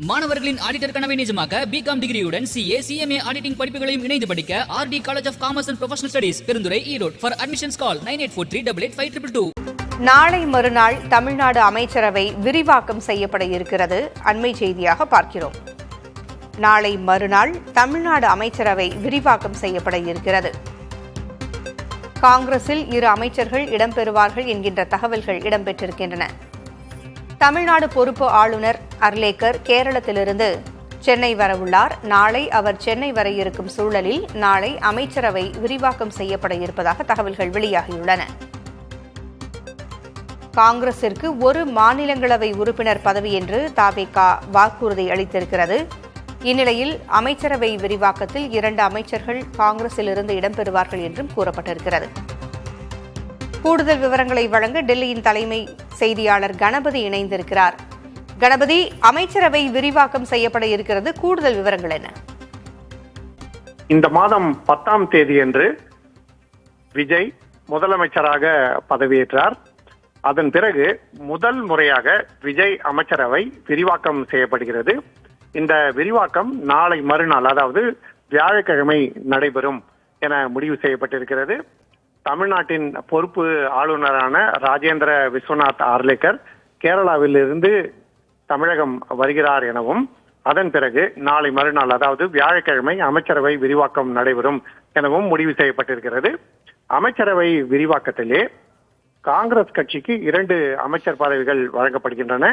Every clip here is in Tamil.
மாணவர்களின் ஆடிட்டர் கனவை நிஜமாக்க பிகாம் டிகிரியுடன் சிஏ சிஎம்ஏ ஆடிட்டிங் படிப்புகளையும் இணைந்து படிக்க R T college of commerce and professional studies Perundurai Erode. For admissions call 9843885222. நாளை மறுநாள் தமிழ்நாடு அமைச்சரவை விரிவாக்கம் செய்யப்பட இருக்கிறது. அண்மை செய்தியாக பார்க்கிறோம். நாளை மறுநாள் தமிழ்நாடு அமைச்சரவை விரிவாக்கம் செய்யப்பட இருக்கிறது. காங்கிரஸில் 2 அமைச்சர்கள் இடம்பெறுவார்கள் என்கின்ற தகவல்கள் இடம்பெற்றிருக்கின்றன. தமிழ்நாடு பொறுப்பு ஆளுநர் அர்லேக்கர் கேரளத்திலிருந்து சென்னை வரவுள்ளார். நாளை அவர் சென்னை வர இருக்கும் சூழலில் நாளை அமைச்சரவை விரிவாக்கம் செய்யப்பட இருப்பதாக தகவல்கள் வெளியாகியுள்ளன. காங்கிரசிற்கு 1 மாநிலங்களவை உறுப்பினர் பதவி என்று தவேக வாக்குறுதி அளித்திருக்கிறது. இந்நிலையில் அமைச்சரவை விரிவாக்கத்தில் 2 அமைச்சர்கள் காங்கிரசிலிருந்து இடம்பெறுவார்கள் என்றும் கூறப்பட்டிருக்கிறது. கூடுதல் விவரங்களை வழங்க டெல்லியின் தலைமை செய்தியாளர் கணபதி இணைந்திருக்கிறார். கணபதி, அமைச்சரவை விரிவாக்கம் செய்யப்பட இருக்கிறது, கூடுதல் விவரங்கள் என்ன? இந்த மாதம் 10ஆம் தேதியன்று விஜய் முதலமைச்சராக பதவியேற்றார். அதன் பிறகு முதல் முறையாக விஜய் அமைச்சரவை விரிவாக்கம் செய்யப்படுகிறது. இந்த விரிவாக்கம் நாளை மறுநாள், அதாவது வியாழக்கிழமை நடைபெறும் என முடிவு செய்யப்பட்டிருக்கிறது. தமிழ்நாட்டின் பொறுப்பு ஆளுநரான ராஜேந்திர விஸ்வநாத் ஆர்லேக்கர் கேரளாவிலிருந்து தமிழகம் வருகிறார் எனவும், அதன் பிறகு நாளை மறுநாள், அதாவது வியாழக்கிழமை அமைச்சரவை விரிவாக்கம் நடைபெறும் எனவும் முடிவு செய்யப்பட்டிருக்கிறது. அமைச்சரவை விரிவாக்கத்திலே காங்கிரஸ் கட்சிக்கு 2 அமைச்சர் பதவிகள் வழங்கப்படுகின்றன.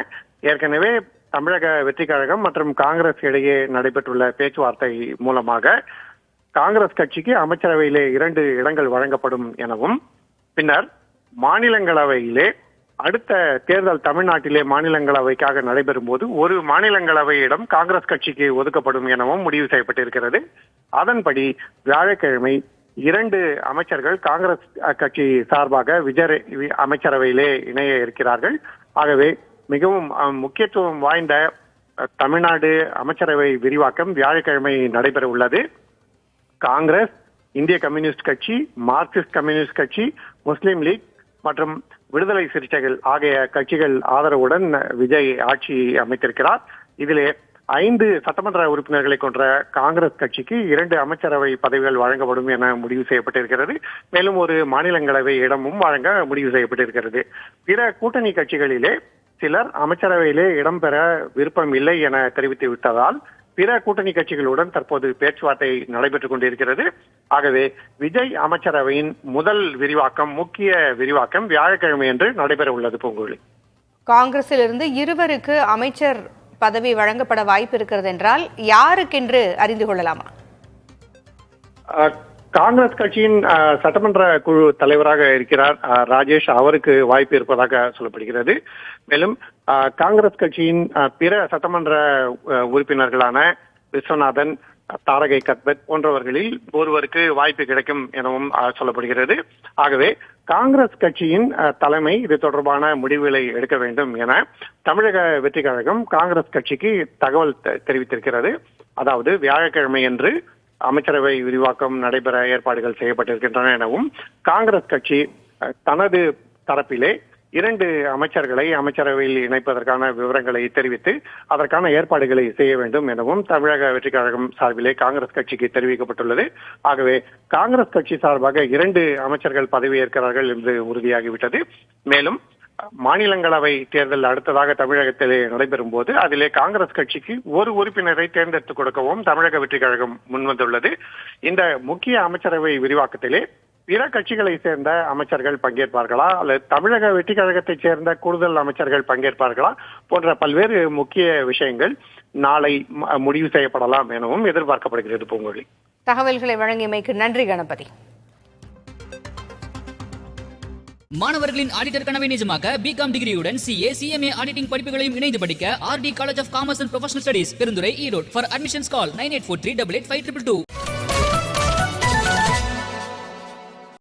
ஏற்கனவே தமிழக வெற்றி கழகம் மற்றும் காங்கிரஸ் இடையே நடைபெற்றுள்ள பேச்சுவார்த்தை மூலமாக காங்கிரஸ் கட்சிக்கு அமைச்சரவையிலே 2 இடங்கள் வழங்கப்படும் எனவும், பின்னர் மாநிலங்களவையிலே அடுத்த தேர்தல் தமிழ்நாட்டிலே மாநிலங்களவைக்காக நடைபெறும் போது 1 மாநிலங்களவை இடம் காங்கிரஸ் கட்சிக்கு ஒதுக்கப்படும் எனவும் முடிவு செய்யப்பட்டிருக்கிறது. அதன்படி வியாழக்கிழமை 2 அமைச்சர்கள் காங்கிரஸ் கட்சி சார்பாக விஜய் அமைச்சரவையிலே இணைய இருக்கிறார்கள். ஆகவே மிகவும் முக்கியத்துவம் வாய்ந்த தமிழ்நாடு அமைச்சரவை விரிவாக்கம் வியாழக்கிழமை நடைபெற உள்ளது. காங்கிரஸ், இந்திய கம்யூனிஸ்ட் கட்சி, மார்க்சிஸ்ட் கம்யூனிஸ்ட் கட்சி, முஸ்லீம் லீக் மற்றும் விடுதலை சிறுத்தைகள் ஆகிய கட்சிகள் ஆதரவுடன் விஜய் ஆட்சி அமைத்திருக்கிறார். இதிலே 5 சட்டமன்ற உறுப்பினர்களை கொண்ட காங்கிரஸ் கட்சிக்கு 2 அமைச்சரவை பதவிகள் வழங்கப்படும் என முடிவு செய்யப்பட்டிருக்கிறது. மேலும் 1 மாநிலங்களவை இடமும் வழங்க முடிவு செய்யப்பட்டிருக்கிறது. பிற கூட்டணி கட்சிகளிலே சிலர் அமைச்சரவையிலே இடம்பெற விருப்பம் இல்லை என தெரிவித்து விட்டதால் பிற கூட்டணி கட்சிகளுடன் தற்போது பேச்சுவார்த்தை நடைபெற்றுக் கொண்டிருக்கிறது. ஆகவே விஜய் அமைச்சரவையின் முதல் விரிவாக்கம், முக்கிய விரிவாக்கம் வியாழக்கிழமை என்று நடைபெற உள்ளது. பூங்குழலி, காங்கிரசிலிருந்து 2 அமைச்சர் பதவி வழங்கப்பட வாய்ப்பு இருக்கிறது என்றால் யாருக்கென்று அறிந்து கொள்ளலாமா? காங்கிரஸ் கட்சியின் சட்டமன்ற குழு தலைவராக இருக்கிறார் ராஜேஷ், அவருக்கு வாய்ப்பு இருப்பதாக சொல்லப்படுகிறது. மேலும் காங்கிரஸ் கட்சியின் பிற சட்டமன்ற உறுப்பினர்களான விஸ்வநாதன், தாரகை கத்பத் போன்றவர்களில் ஒருவருக்கு வாய்ப்பு கிடைக்கும் எனவும் சொல்லப்படுகிறது. ஆகவே காங்கிரஸ் கட்சியின் தலைமை இது தொடர்பான முடிவுகளை எடுக்க வேண்டும் என தமிழக வெற்றி கழகம் காங்கிரஸ் கட்சிக்கு தகவல் தெரிவித்திருக்கிறது. அதாவது வியாழக்கிழமை என்று அமைச்சரவை விரிவாக்கம் நடைபெற ஏற்பாடுகள் செய்யப்பட்டிருக்கின்றன எனவும், காங்கிரஸ் கட்சி தனது தரப்பிலே 2 அமைச்சர்களை அமைச்சரவையில் இணைப்பதற்கான விவரங்களை தெரிவித்து அதற்கான ஏற்பாடுகளை செய்ய வேண்டும் எனவும் தமிழக வெற்றி கழகம் சார்பிலே காங்கிரஸ் கட்சிக்கு தெரிவிக்கப்பட்டுள்ளது. ஆகவே காங்கிரஸ் கட்சி சார்பாக 2 அமைச்சர்கள் பதவியேற்கிறார்கள் என்று உறுதியாகிவிட்டது. மேலும் மாநிலங்களவை தேர்தல் அடுத்ததாக தமிழகத்திலே நடைபெறும் போது அதிலே காங்கிரஸ் கட்சிக்கு 1 உறுப்பினரை தேர்ந்தெடுத்துக் கொடுக்கவும் தமிழக வெற்றி கழகம் முன்வந்துள்ளது. இந்த முக்கிய அமைச்சரவை விரிவாக்கத்திலே பிற கட்சிகளை சேர்ந்த அமைச்சர்கள் பங்கேற்பார்களா அல்லது தமிழக வெற்றி கழகத்தைச் சேர்ந்த கூடுதல் அமைச்சர்கள் பங்கேற்பார்களா போன்ற பல்வேறு முக்கிய விஷயங்கள் நாளை முடிவு செய்யப்படலாம் எனவும் எதிர்பார்க்கப்படுகிறது. பூங்கொழி, தகவல்களை வழங்கியமைக்கு நன்றி கணபதி. மாணவர்களின் ஆடிட்டர் கனவை நிஜமாக்க பிகாம் டிகிரியுடன் சிஏ சிஎம்ஏ ஆடிட்டிங் படிப்புகளையும் இணைந்து படிக்க R T college of commerce and professional studies Perundurai Erode. For admissions call 9843885222.